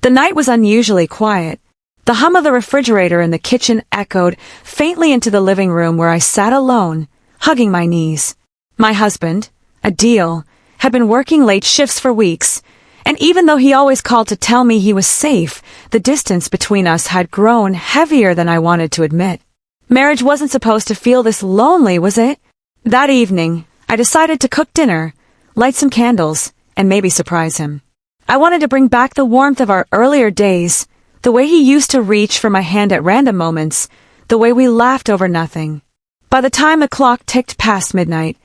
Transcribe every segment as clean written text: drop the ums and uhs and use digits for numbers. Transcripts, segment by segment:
The night was unusually quiet. The hum of the refrigerator in the kitchen echoed faintly into the living room where I sat alone, hugging my knees. My husband, Adil, had been working late shifts for weeks, and even though he always called to tell me he was safe, the distance between us had grown heavier than I wanted to admit. Marriage wasn't supposed to feel this lonely, was it? That evening, I decided to cook dinner, light some candles, and maybe surprise him. I wanted to bring back the warmth of our earlier days, the way he used to reach for my hand at random moments, the way we laughed over nothing. By the time the clock ticked past midnight,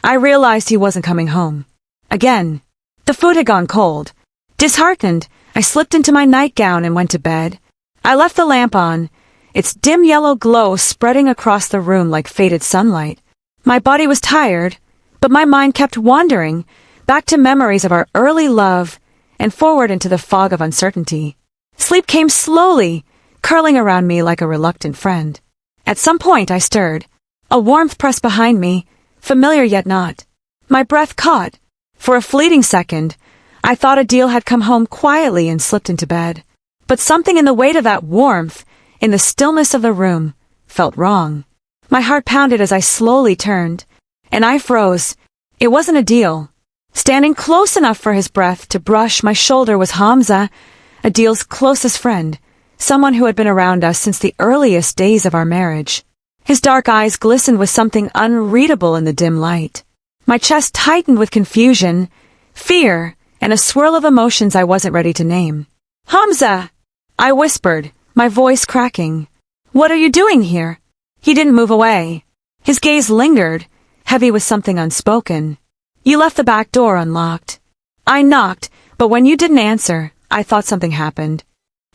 I realized he wasn't coming home. Again, the food had gone cold. Disheartened, I slipped into my nightgown and went to bed. I left the lamp on, its dim yellow glow spreading across the room like faded sunlight. My body was tired, but my mind kept wandering, back to memories of our early love, and forward into the fog of uncertainty. Sleep came slowly, curling around me like a reluctant friend. At some point I stirred. A warmth pressed behind me, familiar yet not. My breath caught. For a fleeting second, I thought Adil had come home quietly and slipped into bed. But something in the weight of that warmth, in the stillness of the room, felt wrong. My heart pounded as I slowly turned, and I froze. It wasn't Adil. Standing close enough for his breath to brush my shoulder was Hamza, Adil's closest friend, someone who had been around us since the earliest days of our marriage. His dark eyes glistened with something unreadable in the dim light. My chest tightened with confusion, fear, and a swirl of emotions I wasn't ready to name. "Hamza!" I whispered, my voice cracking. "What are you doing here?" He didn't move away. His gaze lingered, heavy with something unspoken. "You left the back door unlocked." I knocked, but when you didn't answer, I thought something happened.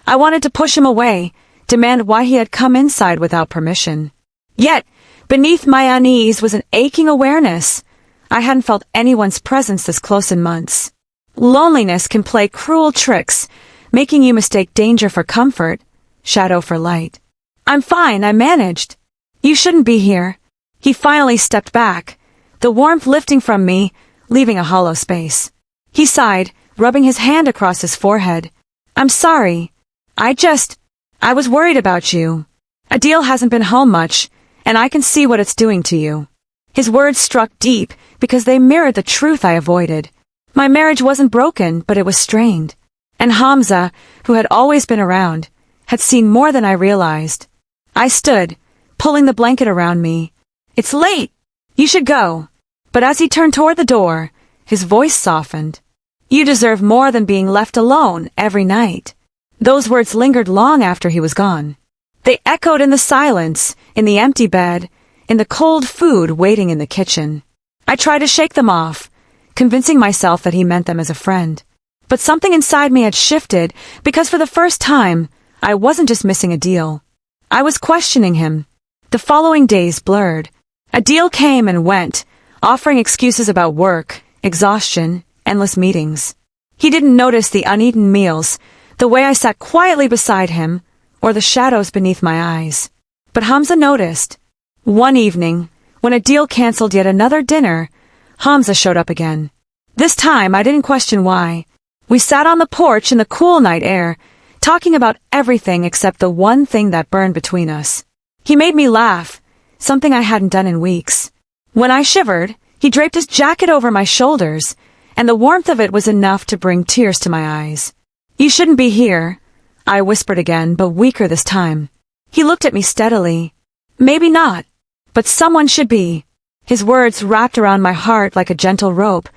I wanted to push him away, demand why he had come inside without permission. Yet, beneath my unease was an aching awareness. I hadn't felt anyone's presence this close in months. Loneliness can play cruel tricks, making you mistake danger for comfort, shadow for light. "I'm fine, I managed." "You shouldn't be here." He finally stepped back, the warmth lifting from me, leaving a hollow space. He sighed, rubbing his hand across his forehead. "I'm sorry. I was worried about you. Adil hasn't been home much, and I can see what it's doing to you." His words struck deep because they mirrored the truth I avoided. My marriage wasn't broken, but it was strained. And Hamza, who had always been around, had seen more than I realized. I stood, pulling the blanket around me. "It's late. You should go." But as he turned toward the door, his voice softened. "You deserve more than being left alone every night." Those words lingered long after he was gone. They echoed in the silence, in the empty bed, in the cold food waiting in the kitchen. I tried to shake them off, convincing myself that he meant them as a friend. But something inside me had shifted, because for the first time, I wasn't just missing Adil. I was questioning him. The following days blurred. Adil came and went, offering excuses about work, exhaustion, endless meetings. He didn't notice the uneaten meals, the way I sat quietly beside him, or the shadows beneath my eyes. But Hamza noticed. One evening, when Adil canceled yet another dinner, Hamza showed up again. This time I didn't question why. We sat on the porch in the cool night air, talking about everything except the one thing that burned between us. He made me laugh, something I hadn't done in weeks. When I shivered, he draped his jacket over my shoulders, and the warmth of it was enough to bring tears to my eyes. "You shouldn't be here," I whispered again, but weaker this time. He looked at me steadily. "Maybe not, but someone should be." His words wrapped around my heart like a gentle rope,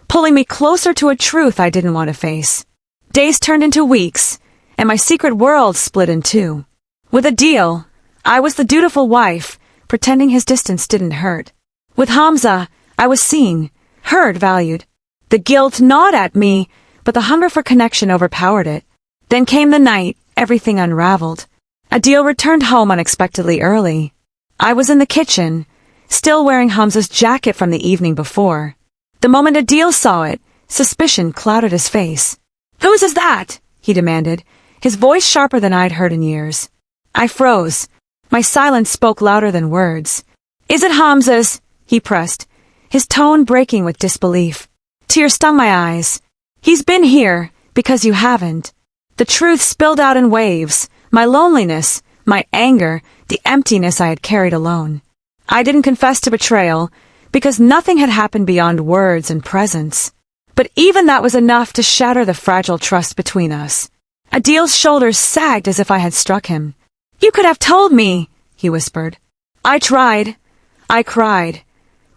pulling me closer to a truth I didn't want to face. Days turned into weeks, and my secret world split in two. With Adil, I was the dutiful wife, pretending his distance didn't hurt. With Hamza, I was seen, heard, valued. The guilt gnawed at me, but the hunger for connection overpowered it. Then came the night, everything unraveled. Adil returned home unexpectedly early. I was in the kitchen, still wearing Hamza's jacket from the evening before. The moment Adil saw it, suspicion clouded his face. "Whose is that?" he demanded, his voice sharper than I'd heard in years. I froze. My silence spoke louder than words. "Is it Hamza's?" he pressed, his tone breaking with disbelief. Tears stung my eyes. "He's been here, because you haven't." The truth spilled out in waves, my loneliness, my anger, the emptiness I had carried alone. I didn't confess to betrayal, because nothing had happened beyond words and presence. But even that was enough to shatter the fragile trust between us. Adil's shoulders sagged as if I had struck him. "You could have told me," he whispered. "I tried. I cried.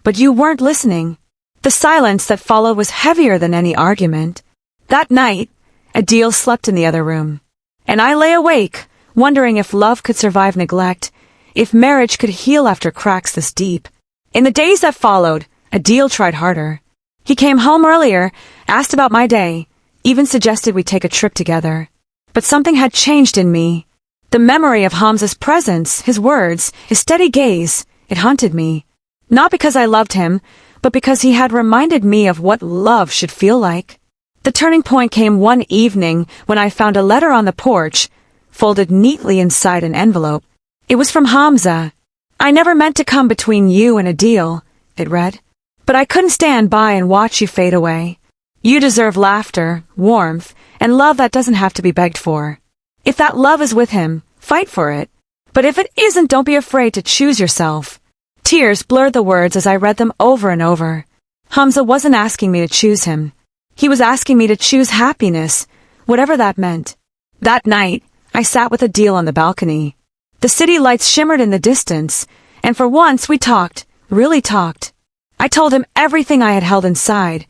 But you weren't listening." The silence that followed was heavier than any argument. That night, Adil slept in the other room, and I lay awake, wondering if love could survive neglect, if marriage could heal after cracks this deep. In the days that followed, Adil tried harder. He came home earlier, asked about my day, even suggested we take a trip together. But something had changed in me. The memory of Hamza's presence, his words, his steady gaze, it haunted me. Not because I loved him, but because he had reminded me of what love should feel like. The turning point came one evening when I found a letter on the porch, folded neatly inside an envelope. It was from Hamza. "I never meant to come between you and Adil," it read. "But I couldn't stand by and watch you fade away. You deserve laughter, warmth, and love that doesn't have to be begged for. If that love is with him, fight for it. But if it isn't, don't be afraid to choose yourself." Tears blurred the words as I read them over and over. Hamza wasn't asking me to choose him. He was asking me to choose happiness, whatever that meant. That night, I sat with Adil on the balcony. The city lights shimmered in the distance, and for once we talked, really talked. I told him everything I had held inside,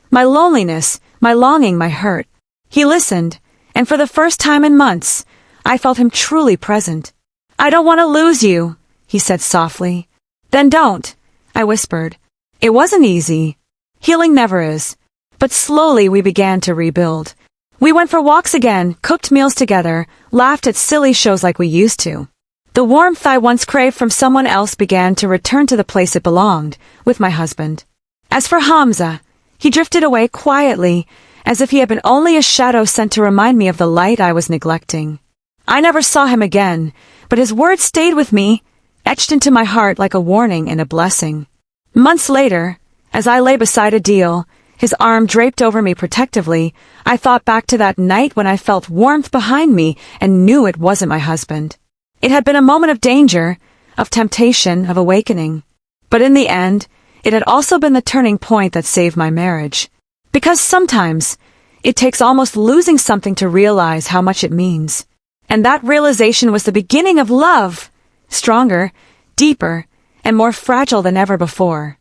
my loneliness, my longing, my hurt. He listened, and for the first time in months, I felt him truly present. "I don't want to lose you," he said softly. "Then don't," I whispered. It wasn't easy. Healing never is. But slowly we began to rebuild. We went for walks again, cooked meals together, laughed at silly shows like we used to. The warmth I once craved from someone else began to return to the place it belonged, with my husband. As for Hamza, he drifted away quietly, as if he had been only a shadow sent to remind me of the light I was neglecting. I never saw him again, but his words stayed with me, etched into my heart like a warning and a blessing. Months later, as I lay beside Adil, his arm draped over me protectively, I thought back to that night when I felt warmth behind me and knew it wasn't my husband. It had been a moment of danger, of temptation, of awakening. But in the end, it had also been the turning point that saved my marriage. Because sometimes, it takes almost losing something to realize how much it means. And that realization was the beginning of love, stronger, deeper, and more fragile than ever before.